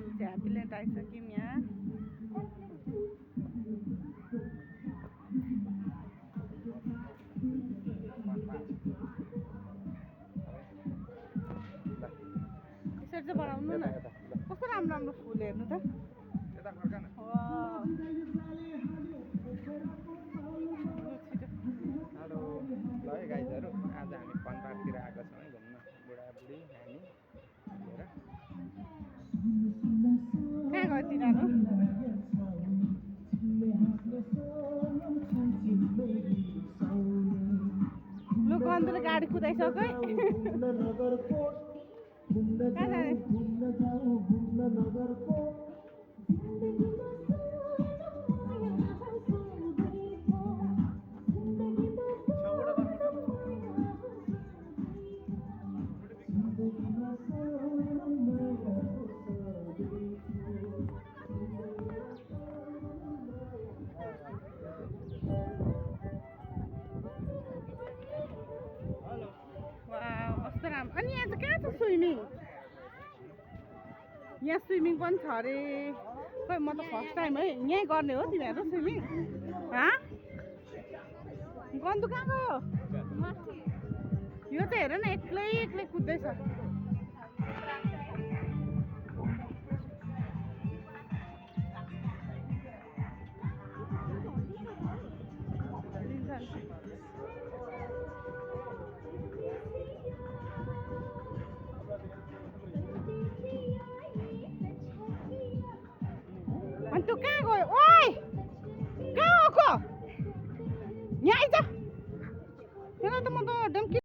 हामी चाहिँ ह्याप्पील्यान्ड आइसक्यौँ यहाँ। यसरी चाहिँ बनाउनु न, कस्तो राम्रो राम्रो फुल हेर्नु त। हेलो ल है गाइजहरू, आज हामी फन पार्कतिर आएको छौँ घुम्न। बुढाबुढी हामी लिएर कहाँ गयो तिनीहरू? लु गन्धले गाडी कुदाइसक्यो है। कहाँ जाने? कस्तो राम्रो। अनि यहाँ चाहिँ कहाँ छ स्विमिङ? यहाँ स्विमिङ पनि छ अरे। खै म त फर्स्ट टाइम है यहीँ गर्ने हो तिमीहरू स्विमिङ? गन्धु कहाँ गयो? यो चाहिँ हेर न, एक्लै एक्लै कुद्दैछ।